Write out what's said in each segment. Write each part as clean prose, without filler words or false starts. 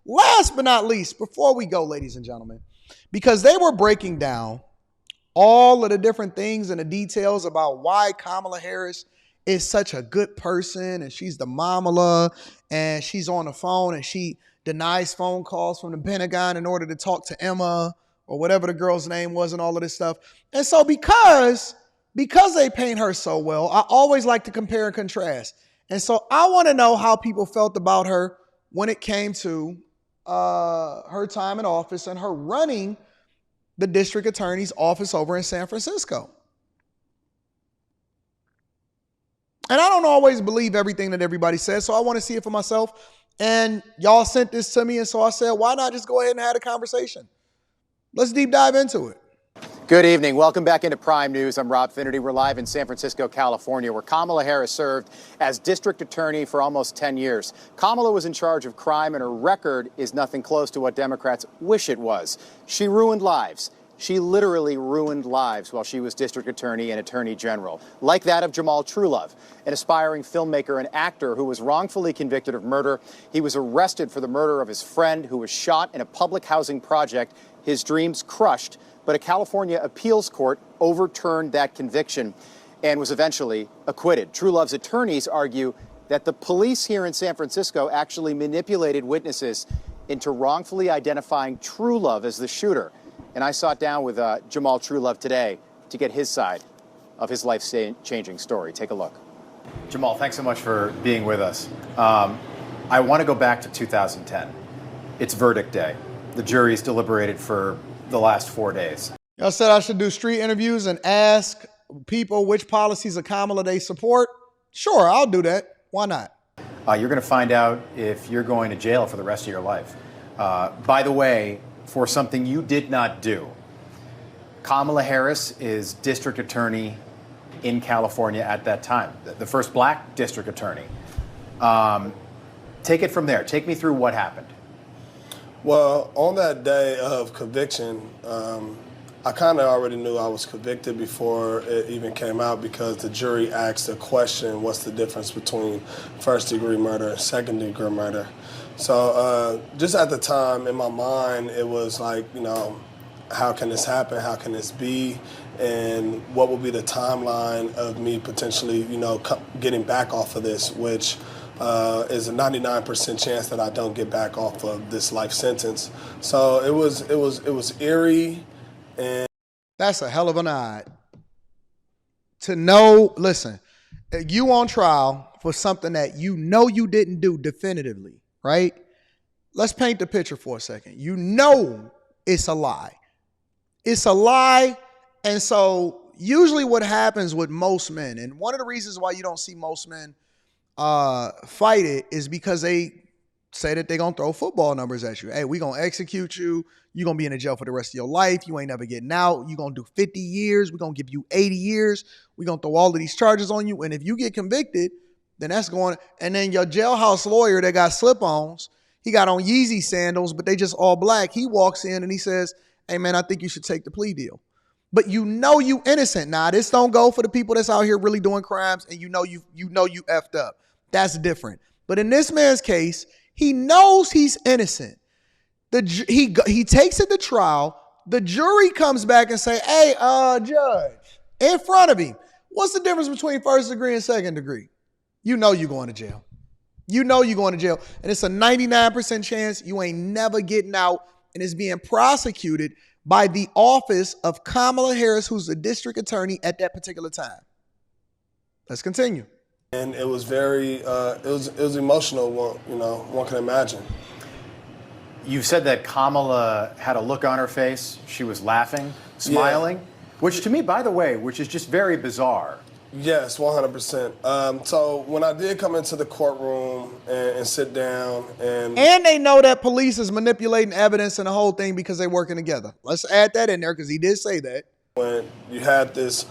Last but not least, before we go, ladies and gentlemen, because they were breaking down all of the different things and the details about why Kamala Harris is such a good person and she's the mamala and she's on the phone and she denies phone calls from the Pentagon in order to talk to Emma or whatever the girl's name was and all of this stuff. And so because they paint her so well, I always like to compare and contrast. And so I want to know how people felt about her when it came to her time in office and her running the district attorney's office over in San Francisco. And I don't always believe everything that everybody says, so I want to see it for myself. And y'all sent this to me, and so I said, why not just go ahead and have a conversation? Let's deep dive into it. Good evening. Welcome back into Prime News. I'm Rob Finnerty. We're live in San Francisco, California, where Kamala Harris served as district attorney for almost 10 years. Kamala was in charge of crime, and her record is nothing close to what Democrats wish it was. She ruined lives. She literally ruined lives while she was district attorney and attorney general, like that of Jamal Trulove, an aspiring filmmaker and actor who was wrongfully convicted of murder. He was arrested for the murder of his friend who was shot in a public housing project, his dreams crushed. But a California appeals court overturned that conviction and was eventually acquitted. Trulove's attorneys argue that the police here in San Francisco actually manipulated witnesses into wrongfully identifying Trulove as the shooter. And I sat down with Jamal Trulove today to get his side of his life-changing story. Take a look. Jamal, thanks so much for being with us. I want to go back to 2010. It's verdict day. The jury's deliberated for the last 4 days. Y'all said I should do street interviews and ask people which policies of Kamala they support. Sure, I'll do that. Why not? You're going to find out if you're going to jail for the rest of your life. By the way, for something you did not do, Kamala Harris is district attorney in California at that time, the first black district attorney. Take it from there. Take me through what happened. Well, on that day of conviction, I kind of already knew I was convicted before it even came out because the jury asked the question, what's the difference between first-degree murder and second-degree murder? So just at the time, in my mind, it was like, you know, how can this happen? How can this be? And what will be the timeline of me potentially, you know, getting back off of this, which is a 99% chance that I don't get back off of this life sentence. So it was eerie, and that's a hell of an odd. To know, listen, you on trial for something that you know you didn't do definitively, right? Let's paint the picture for a second. You know it's a lie. It's a lie, and so usually what happens with most men, and one of the reasons why you don't see most men fight it is because they say that they're going to throw football numbers at you. Hey, we're going to execute you. You're going to be in the jail for the rest of your life. You ain't never getting out. You're going to do 50 years. We're going to give you 80 years. We're going to throw all of these charges on you. And if you get convicted, then that's going, and then your jailhouse lawyer that got slip-ons, he got on Yeezy sandals, but they just all black. He walks in and he says, hey man, I think you should take the plea deal. But you know you innocent. Now, this don't go for the people that's out here really doing crimes and you know you effed up. That's different. But in this man's case, he knows he's innocent. He takes it to trial. The jury comes back and say, hey, judge, in front of him, what's the difference between first degree and second degree? You know you're going to jail. You know you're going to jail. And it's a 99% chance you ain't never getting out, and it's being prosecuted by the office of Kamala Harris, who's the district attorney at that particular time. Let's continue. And it was very, it was emotional, you know, one can imagine. You said that Kamala had a look on her face. She was laughing, smiling, which to me, by the way, which is just very bizarre. Yes, 100%. So when I did come into the courtroom and sit down and they know that police is manipulating evidence and the whole thing because they're working together. Let's add that in there because he did say that. When you had this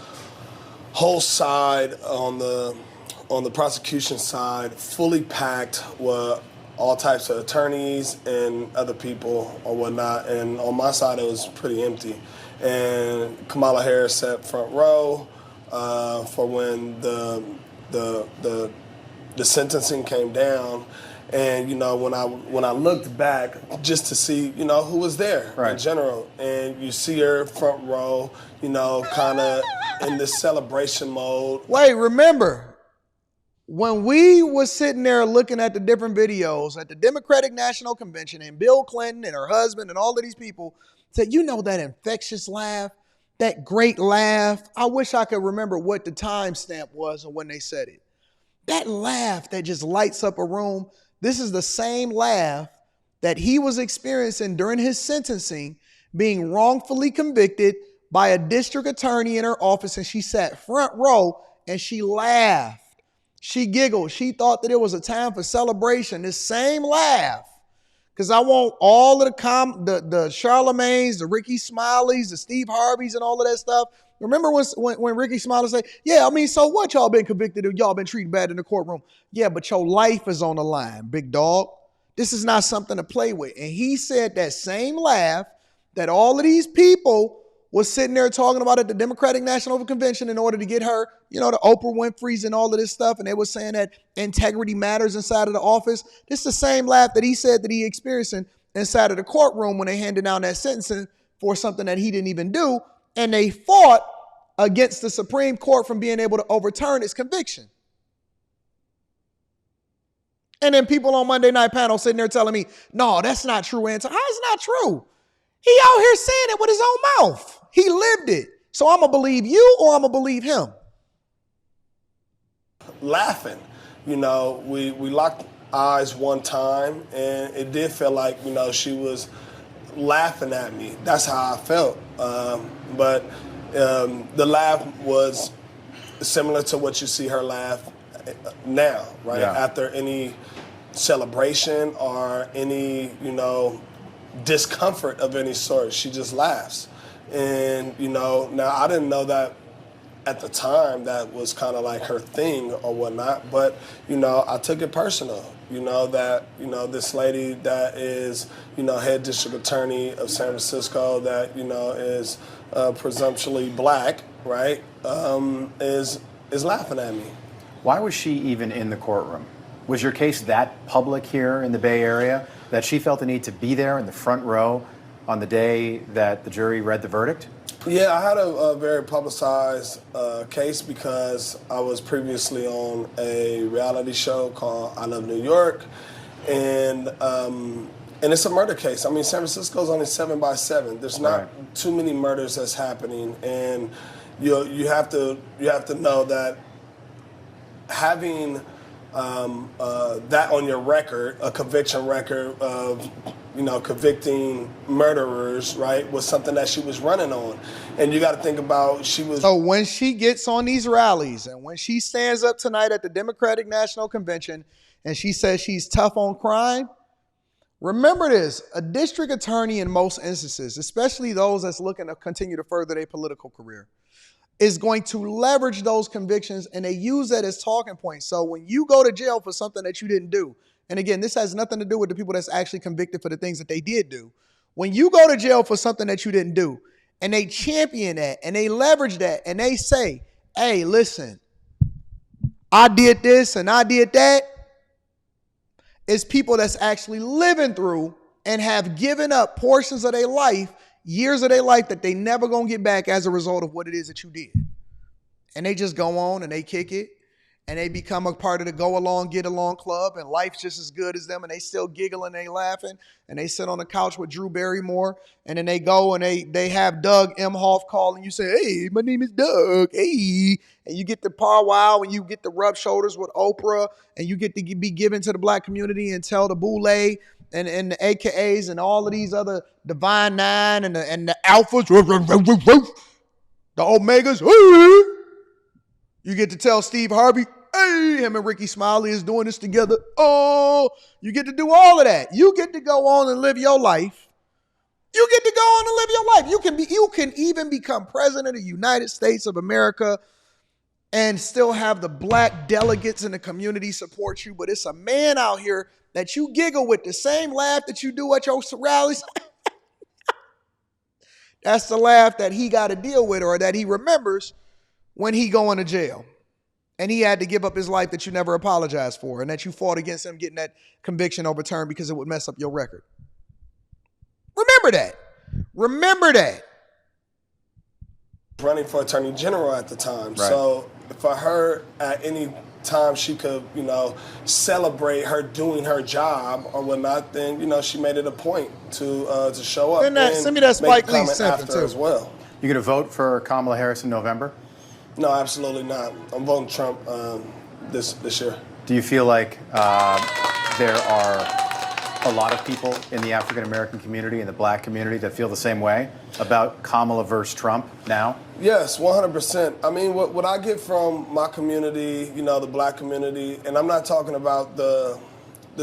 whole side on the prosecution side fully packed with all types of attorneys and other people or whatnot, and on my side it was pretty empty. And Kamala Harris sat front row for when the sentencing came down, And when I looked back just to see who was there in general, and you see her front row, kind of in this celebration mode. Wait, remember when we was sitting there looking at the different videos at the Democratic National Convention, and Bill Clinton and her husband and all of these people said, that infectious laugh, that great laugh. I wish I could remember what the timestamp was and when they said it. That laugh that just lights up a room. This is the same laugh that he was experiencing during his sentencing, being wrongfully convicted by a district attorney in her office, and she sat front row and she laughed. She giggled. She thought that it was a time for celebration. This same laugh. Because I want all of the Charlemagnes, the Ricky Smileys, the Steve Harveys, and all of that stuff. Remember when Ricky Smiley said, yeah, I mean, so what? Y'all been convicted of, y'all been treated bad in the courtroom. Yeah, but your life is on the line, big dog. This is not something to play with. And he said that same laugh that all of these people was sitting there talking about at the Democratic National Convention in order to get her, the Oprah Winfrey's and all of this stuff. And they were saying that integrity matters inside of the office. This is the same laugh that he said that he experienced inside of the courtroom when they handed down that sentencing for something that he didn't even do. And they fought against the Supreme Court from being able to overturn his conviction. And then people on Monday Night Panel sitting there telling me, no, that's not true, Anton. How is it not true? He out here saying it with his own mouth. He lived it. So I'm going to believe you or I'm going to believe him. Laughing. We locked eyes one time, and it did feel like, she was laughing at me. That's how I felt. But the laugh was similar to what you see her laugh now, right? Yeah. After any celebration or any, discomfort of any sort, she just laughs. And, now I didn't know that at the time that was kind of like her thing or whatnot, but, I took it personal, that, this lady that is, head district attorney of San Francisco that, is presumptuously black, right, is laughing at me. Why was she even in the courtroom? Was your case that public here in the Bay Area that she felt the need to be there in the front row on the day that the jury read the verdict? Yeah, I had a very publicized case because I was previously on a reality show called I Love New York, and it's a murder case. I mean, San Francisco's only 7 by 7. There's not too many murders that's happening, and you have to know that having that on your record, a conviction record of convicting murderers, right, was something that she was running on. And you got to think about So when she gets on these rallies and when she stands up tonight at the Democratic National Convention and she says she's tough on crime, remember this, a district attorney in most instances, especially those that's looking to continue to further their political career, is going to leverage those convictions, and they use that as talking points. So when you go to jail for something that you didn't do, and again, this has nothing to do with the people that's actually convicted for the things that they did do. When you go to jail for something that you didn't do, and they champion that, and they leverage that, and they say, hey, listen, I did this and I did that, it's people that's actually living through and have given up portions of their life, years of their life that they never gonna get back as a result of what it is that you did. And they just go on and they kick it and they become a part of the go along, get along club, and life's just as good as them, and they still giggle and they laughing, and they sit on the couch with Drew Barrymore, and then they go and they have Doug Emhoff call, and you say, hey, my name is Doug, hey, and you get the powwow and you get to rub shoulders with Oprah, and you get to be given to the black community and tell the boule and the AKAs and all of these other Divine Nine and the Alphas, the Omegas, you get to tell Steve Harvey, hey, him and Ricky Smiley is doing this together. Oh, you get to do all of that. You get to go on and live your life. You get to go on and live your life. You can even become president of the United States of America and still have the black delegates in the community support you. But it's a man out here that you giggle with, the same laugh that you do at your rallies. That's the laugh that he got to deal with, or that he remembers when he going to jail. And he had to give up his life that you never apologized for and that you fought against him getting that conviction overturned because it would mess up your record. Remember that. Remember that. Running for attorney general at the time. Right. So for her, at any time she could, celebrate her doing her job or whatnot, then, she made it a point to show up. Send me that Spike Lee snippet too. As well. You going to vote for Kamala Harris in November? No, absolutely not. I'm voting Trump this year. Do you feel like there are a lot of people in the African American community and the black community that feel the same way about Kamala versus Trump now? Yes, 100%. I mean, what I get from my community, the black community, and I'm not talking about the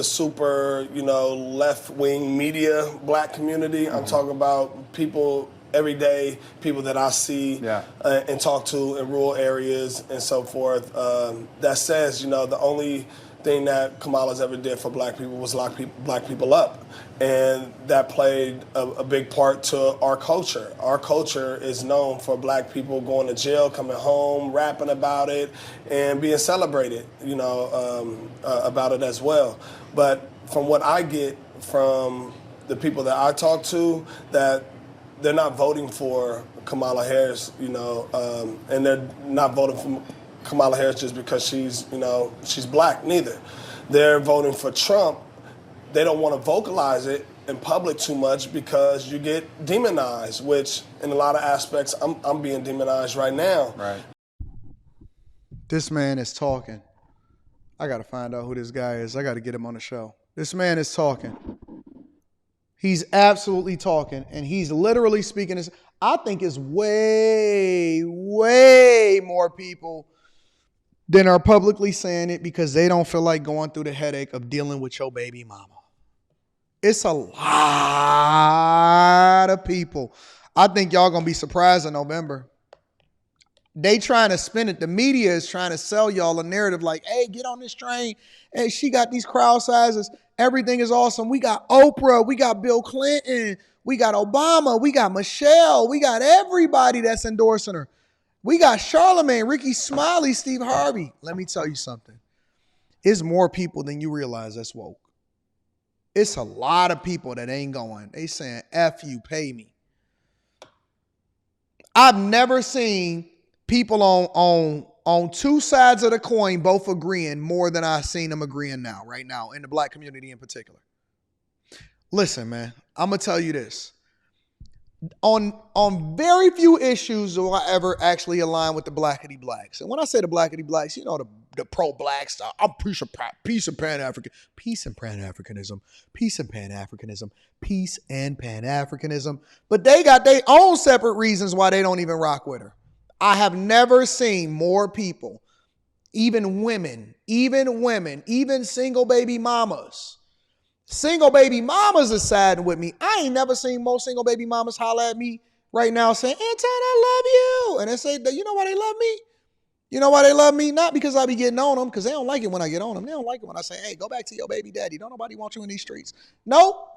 super, left-wing media black community. I'm talking about people, everyday people that I see and talk to in rural areas and so forth. That says, the only thing that Kamala's ever did for black people was lock black people up. And that played a big part to our culture. Our culture is known for black people going to jail, coming home, rapping about it, and being celebrated, about it as well. But from what I get from the people that I talk to, that they're not voting for Kamala Harris, and they're not voting for Kamala Harris just because she's black, neither. They're voting for Trump. They don't want to vocalize it in public too much because you get demonized, which in a lot of aspects, I'm being demonized right now. Right. This man is talking. I got to find out who this guy is. I got to get him on the show. This man is talking. He's absolutely talking, and he's literally speaking this. I think it's way, way more people than are publicly saying it because they don't feel like going through the headache of dealing with your baby mama. It's a lot of people. I think y'all going to be surprised in November. They trying to spin it. The media is trying to sell y'all a narrative like, hey, get on this train. Hey, she got these crowd sizes. Everything is awesome. We got Oprah. We got Bill Clinton. We got Obama. We got Michelle. We got everybody that's endorsing her. We got Charlamagne, Ricky Smiley, Steve Harvey. Let me tell you something. It's more people than you realize that's woke. It's a lot of people that ain't going. They saying, F you, pay me. I've never seen people on two sides of the coin both agreeing more than I've seen them agreeing now, right now, in the black community in particular. Listen, man, I'm going to tell you this. On very few issues do I ever actually align with the blackity blacks. And when I say the blackity blacks, the pro-blacks, I'm peace and Pan-Africanism, peace and Pan-Africanism. But they got their own separate reasons why they don't even rock with her. I have never seen more people, even women, even single baby mamas. Single baby mamas are siding with me. I ain't never seen most single baby mamas holler at me right now saying, Anton, I love you. And they say, you know why they love me? You know why they love me? Not because I be getting on them, because they don't like it when I get on them. They don't like it when I say, hey, go back to your baby daddy. Don't nobody want you in these streets. Nope.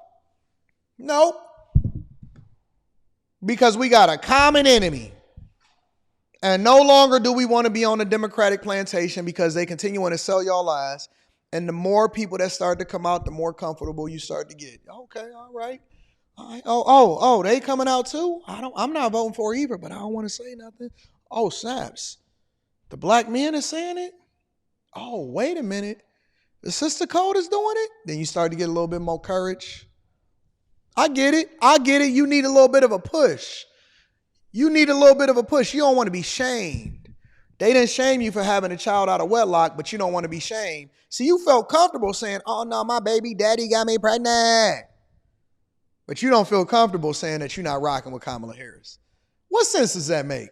Because we got a common enemy. And no longer do we want to be on the Democratic plantation because they continue to sell y'all lies. And the more people that start to come out, the more comfortable you start to get. Okay, all right. Oh, they coming out too? I'm not voting for either, but I don't want to say nothing. Oh, snaps. The black men is saying it? Oh, wait a minute. The sister code is doing it? Then you start to get a little bit more courage. I get it. You need a little bit of a push. You don't want to be shamed. They didn't shame you for having a child out of wedlock, but you don't want to be shamed. See, you felt comfortable saying, oh, no, my baby daddy got me pregnant. But you don't feel comfortable saying that you're not rocking with Kamala Harris. What sense does that make?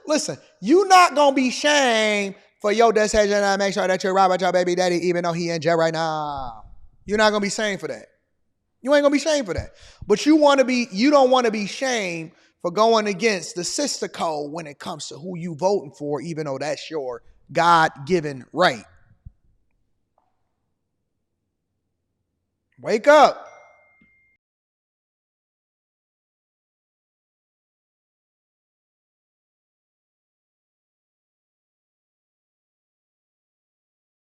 Listen, you're not going to be shamed for your decision to make sure that you're right with your baby daddy, even though he in jail right now. You're not going to be shamed for that. You ain't going to be shamed for that. But you don't want to be shamed for going against the sister code when it comes to who you voting for, even though that's your God-given right. Wake up.